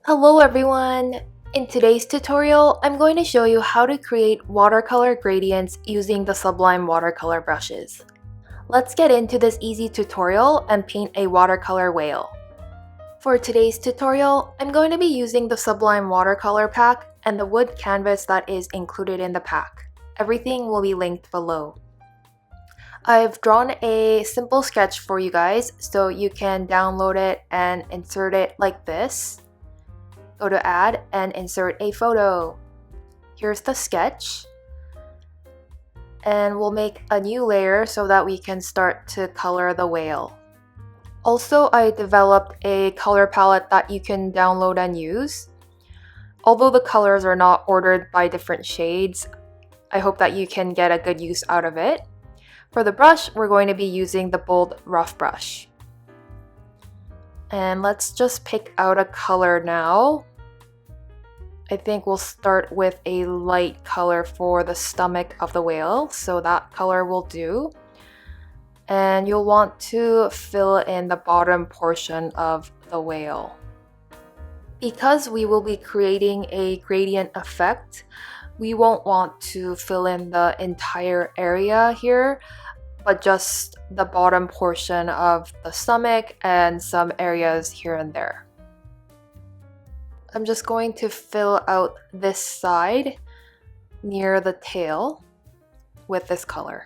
Hello everyone! In today's tutorial, I'm going to show you how to create watercolor gradients using the Sublime Watercolor brushes. Let's get into this easy tutorial and paint a watercolor whale. For today's tutorial, I'm going to be using the Sublime Watercolor pack and the wood canvas that is included in the pack. Everything will be linked below. I've drawn a simple sketch for you guys so you can download it and insert it like this. Go to Add and insert a photo. Here's the sketch. And we'll make a new layer so that we can start to color the whale. Also, I developed a color palette that you can download and use. Although the colors are not ordered by different shades, I hope that you can get a good use out of it. For the brush, we're going to be using the bold rough brush. And let's just pick out a color now. I think we'll start with a light color for the stomach of the whale, so that color will do. And you'll want to fill in the bottom portion of the whale. Because we will be creating a gradient effect, we won't want to fill in the entire area here, but just the bottom portion of the stomach and some areas here and there. I'm just going to fill out this side near the tail with this color.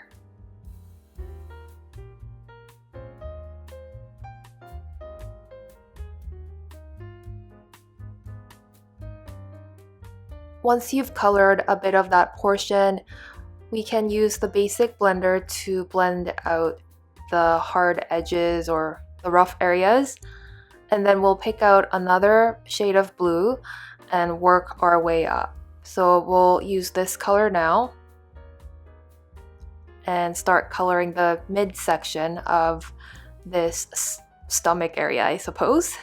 Once you've colored a bit of that portion, we can use the basic blender to blend out the hard edges or the rough areas. And then we'll pick out another shade of blue and work our way up. So we'll use this color now and start coloring the midsection of this stomach area, I suppose.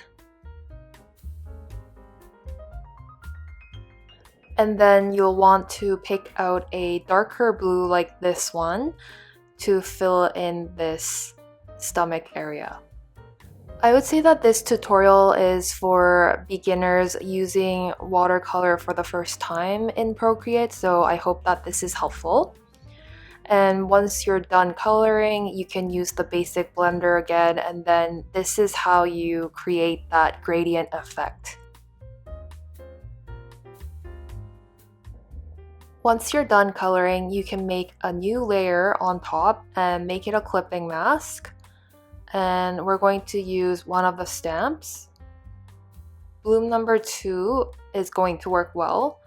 And then you'll want to pick out a darker blue like this one to fill in this stomach area. I would say that this tutorial is for beginners using watercolor for the first time in Procreate, so I hope that this is helpful. And once you're done coloring, you can use the basic blender again, and then this is how you create that gradient effect. Once you're done coloring, you can make a new layer on top and make it a clipping mask. And we're going to use one of the stamps. Bloom number 2 is going to work well.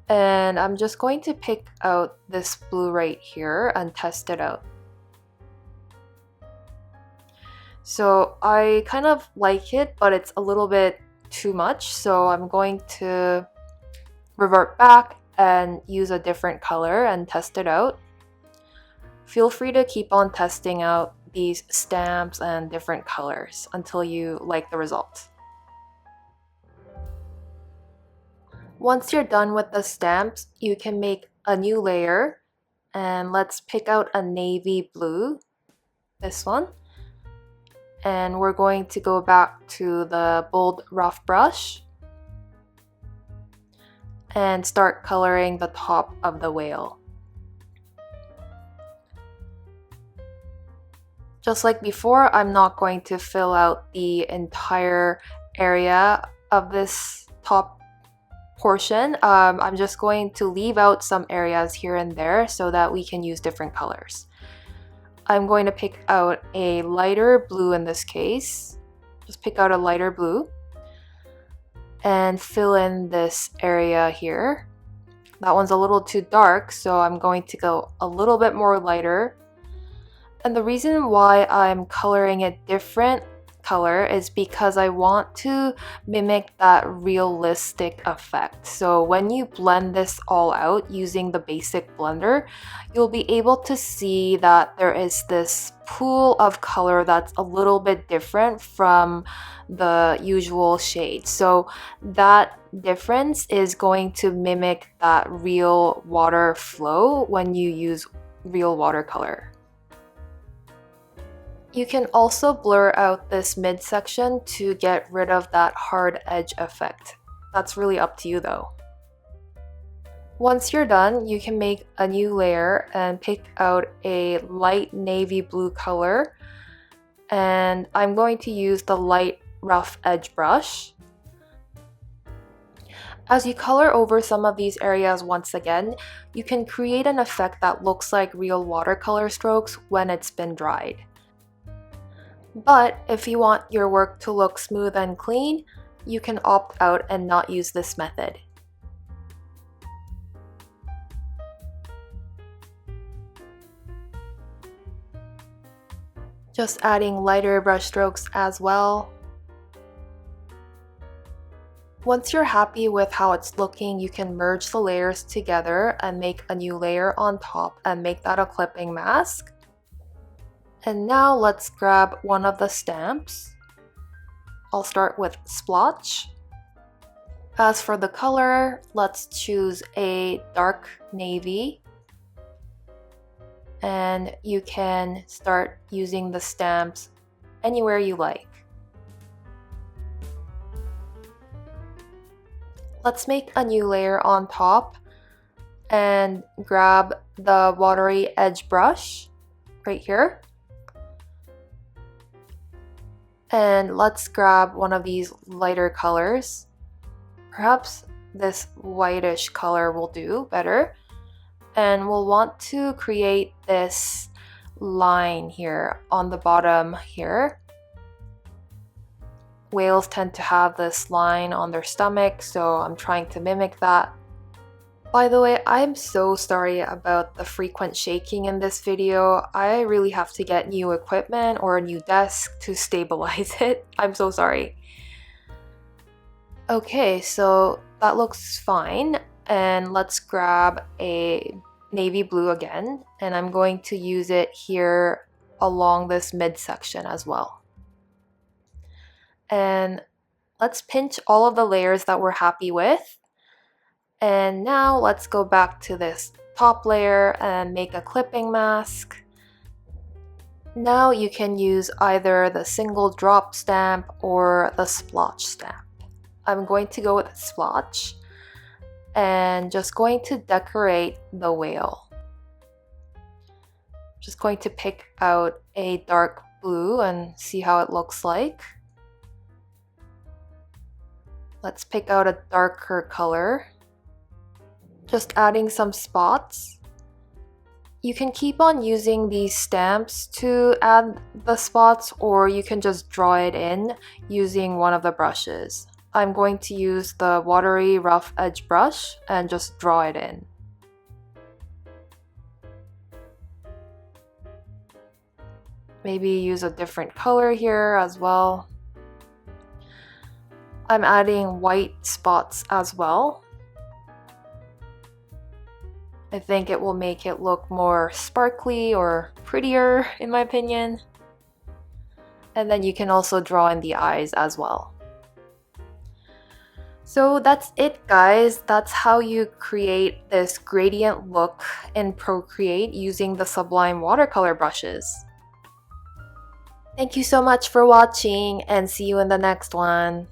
And I'm just going to pick out this blue right here and test it out. So I kind of like it, but it's a little bit too much. So I'm going to revert back and use a different color and test it out. Feel free to keep on testing out these stamps and different colors until you like the result. Once you're done with the stamps, you can make a new layer, and let's pick out a navy blue, this one, and we're going to go back to the bold rough brush and start coloring the top of the whale. Just like before, I'm not going to fill out the entire area of this top portion. I'm just going to leave out some areas here and there so that we can use different colors. I'm going to pick out a lighter blue in this case. Just pick out a lighter blue and fill in this area here. That one's a little too dark, so I'm going to go a little bit more lighter. And the reason why I'm coloring a different color is because I want to mimic that realistic effect. So when you blend this all out using the basic blender, you'll be able to see that there is this pool of color that's a little bit different from the usual shade. So that difference is going to mimic that real water flow when you use real watercolor. You can also blur out this midsection to get rid of that hard edge effect. That's really up to you though. Once you're done, you can make a new layer and pick out a light navy blue color. And I'm going to use the light rough edge brush. As you color over some of these areas once again, you can create an effect that looks like real watercolor strokes when it's been dried. But if you want your work to look smooth and clean, you can opt out and not use this method. Just adding lighter brush strokes as well. Once you're happy with how it's looking, you can merge the layers together and make a new layer on top and make that a clipping mask. And now let's grab one of the stamps. I'll start with splotch. As for the color, let's choose a dark navy. And you can start using the stamps anywhere you like. Let's make a new layer on top and grab the watery edge brush right here. And let's grab one of these lighter colors. Perhaps this whitish color will do better. And we'll want to create this line here on the bottom here. Whales tend to have this line on their stomach, so I'm trying to mimic that. By the way, I'm so sorry about the frequent shaking in this video. I really have to get new equipment or a new desk to stabilize it. I'm so sorry. Okay, so that looks fine. And let's grab a navy blue again, and I'm going to use it here along this midsection as well. And let's pinch all of the layers that we're happy with. And now let's go back to this top layer and make a clipping mask. Now you can use either the single drop stamp or the splotch stamp. I'm going to go with splotch and just going to decorate the whale. Just going to pick out a dark blue and see how it looks like. Let's pick out a darker color. Just adding some spots. You can keep on using these stamps to add the spots, or you can just draw it in using one of the brushes. I'm going to use the watery rough edge brush and just draw it in. Maybe use a different color here as well. I'm adding white spots as well. I think it will make it look more sparkly or prettier in my opinion. And then you can also draw in the eyes as well. So that's it guys, that's how you create this gradient look in Procreate using the Sublime Watercolor brushes. Thank you so much for watching and see you in the next one.